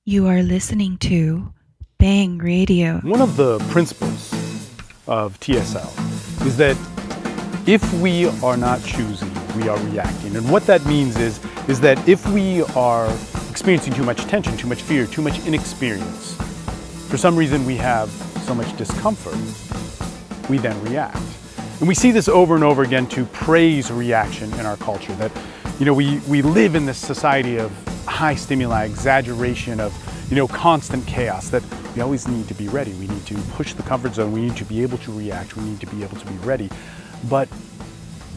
You are listening to Bang Radio. One of the principles of TSL is that if we are not choosing, we are reacting. And what that means is that if we are experiencing too much tension, too much fear, too much inexperience, for some reason we have so much discomfort, we then react. And we see this over and over again to praise reaction in our culture, that we live in this society of high stimuli, exaggeration of constant chaos, that we always need to be ready. We need to push the comfort zone. We need to be able to react. We need to be able to be ready. But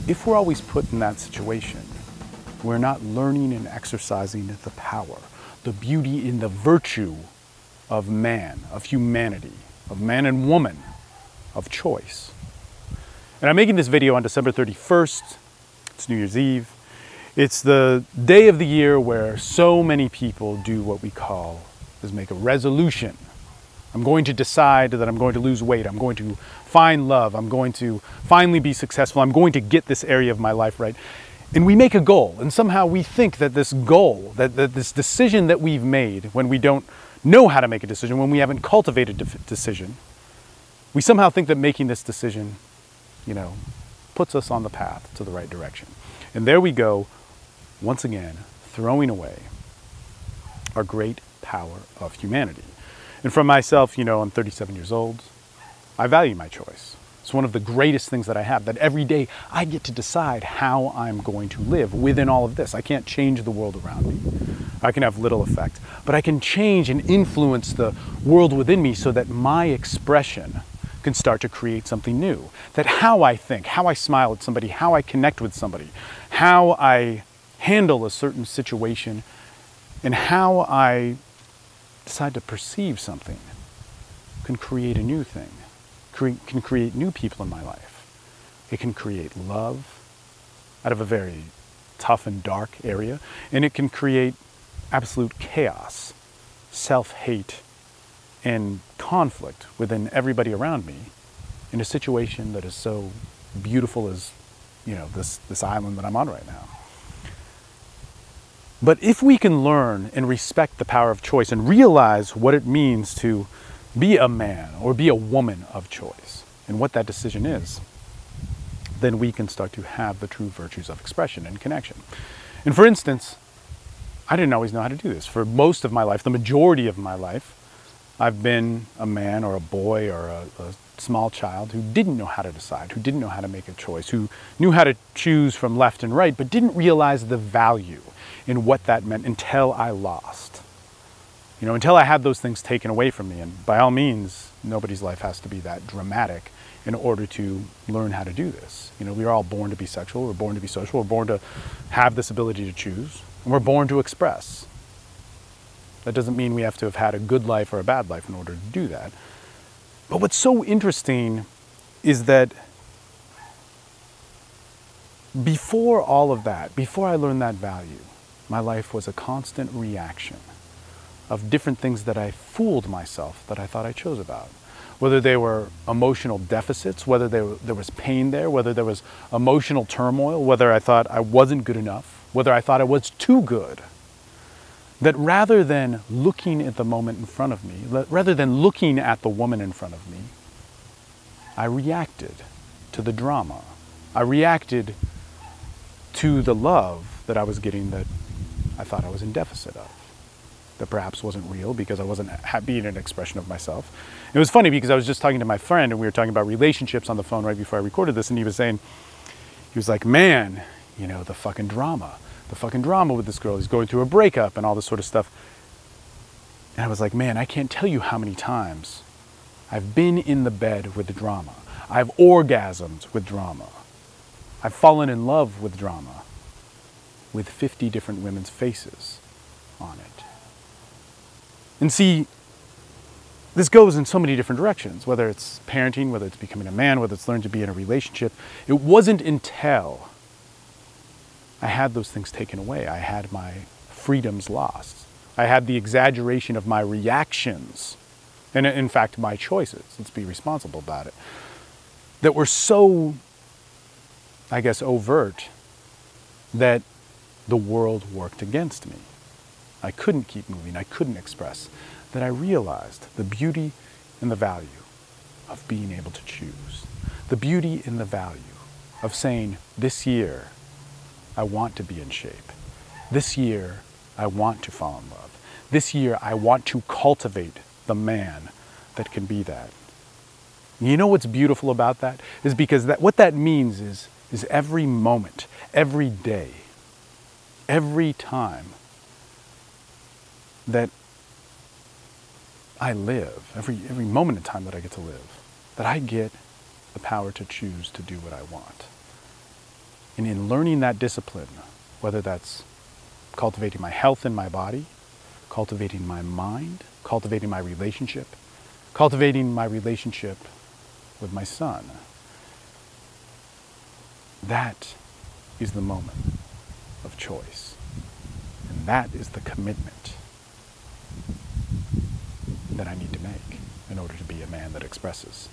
if we're always put in that situation, we're not learning and exercising the power, the beauty in the virtue of man, of humanity, of man and woman, of choice. And I'm making this video on December 31st. It's New Year's Eve. It's the day of the year where so many people do what we call is make a resolution. I'm going to decide that I'm going to lose weight. I'm going to find love. I'm going to finally be successful. I'm going to get this area of my life right. And we make a goal, and somehow we think that this goal, that this decision that we've made, when we don't know how to make a decision, when we haven't cultivated a decision, we somehow think that making this decision, puts us on the path to the right direction. And there we go, once again, throwing away our great power of humanity. And for myself, I'm 37 years old. I value my choice. It's one of the greatest things that I have, that every day I get to decide how I'm going to live within all of this. I can't change the world around me. I can have little effect, but I can change and influence the world within me so that my expression can start to create something new. That how I think, how I smile at somebody, how I connect with somebody, how I handle a certain situation, and how I decide to perceive something can create a new thing, can create new people in my life. It can create love out of a very tough and dark area, and it can create absolute chaos, self-hate, and conflict within everybody around me in a situation that is so beautiful as, this island that I'm on right now. But if we can learn and respect the power of choice and realize what it means to be a man or be a woman of choice and what that decision is, then we can start to have the true virtues of expression and connection. And for instance, I didn't always know how to do this. For most of my life, the majority of my life, I've been a man or a boy or a small child who didn't know how to decide, who didn't know how to make a choice, who knew how to choose from left and right, but didn't realize the value in what that meant until I lost. Until I had those things taken away from me. And by all means, nobody's life has to be that dramatic in order to learn how to do this. We are all born to be sexual, we're born to be social, we're born to have this ability to choose, and we're born to express. That doesn't mean we have to have had a good life or a bad life in order to do that. But what's so interesting is that before all of that, before I learned that value, my life was a constant reaction of different things that I fooled myself that I thought I chose about. Whether they were emotional deficits, whether there was pain there, whether there was emotional turmoil, whether I thought I wasn't good enough, whether I thought I was too good. That rather than looking at the moment in front of me, rather than looking at the woman in front of me, I reacted to the drama. I reacted to the love that I was getting that I thought I was in deficit of, that perhaps wasn't real because I wasn't being an expression of myself. It was funny because I was just talking to my friend and we were talking about relationships on the phone right before I recorded this, and he was like, man, the fucking drama with this girl. He's going through a breakup and all this sort of stuff. And I was like, man, I can't tell you how many times I've been in the bed with the drama. I've orgasmed with drama. I've fallen in love with drama, with 50 different women's faces on it. And see, this goes in so many different directions, whether it's parenting, whether it's becoming a man, whether it's learning to be in a relationship. It wasn't until I had those things taken away, I had my freedoms lost. I had the exaggeration of my reactions, and in fact, my choices, let's be responsible about it, that were so, overt that the world worked against me. I couldn't keep moving, I couldn't express, that I realized the beauty and the value of being able to choose. The beauty and the value of saying, this year, I want to be in shape. This year, I want to fall in love. This year, I want to cultivate the man that can be that. You know what's beautiful about that? Is because what that means is every moment, every day, every time that I live, every moment in time that I get to live, that I get the power to choose to do what I want. And in learning that discipline, whether that's cultivating my health in my body, cultivating my mind, cultivating my relationship with my son, that is the moment of choice. And that is the commitment that I need to make in order to be a man that expresses.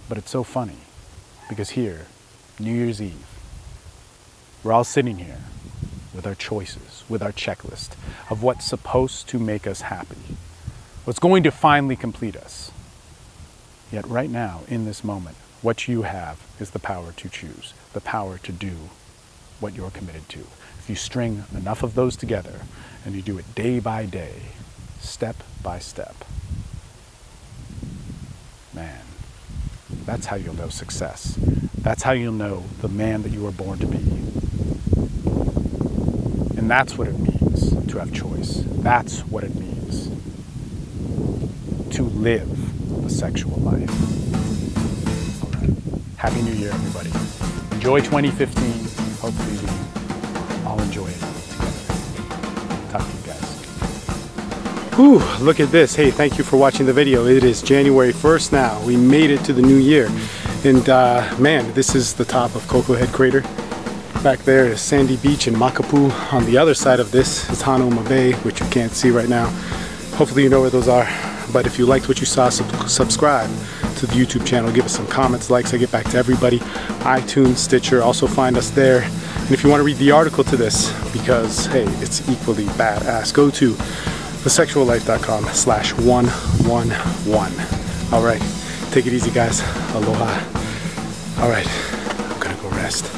But it's so funny, because here, New Year's Eve, we're all sitting here with our choices, with our checklist of what's supposed to make us happy, what's going to finally complete us. Yet right now, in this moment, what you have is the power to choose, the power to do what you're committed to. If you string enough of those together and you do it day by day, step by step, man, that's how you'll know success. That's how you'll know the man that you were born to be. And that's what it means to have choice. That's what it means to live the sexual life. All right. Happy New Year, everybody. Enjoy 2015. Hopefully we all enjoy it together. Talk to you guys. Whew, look at this. Hey, thank you for watching the video. It is January 1st now. We made it to the new year. And man, this is the top of Cocoa Head Crater. Back there is Sandy Beach and Makapu. On the other side of this is Hanoma Bay, which you can't see right now. Hopefully you know where those are. But if you liked what you saw, subscribe to the YouTube channel. Give us some comments, likes. I get back to everybody. iTunes, Stitcher, also find us there. And if you want to read the article to this, because hey, it's equally badass, go to thesexuallife.com/111. All right, take it easy, guys. Aloha. All right, I'm gonna go rest.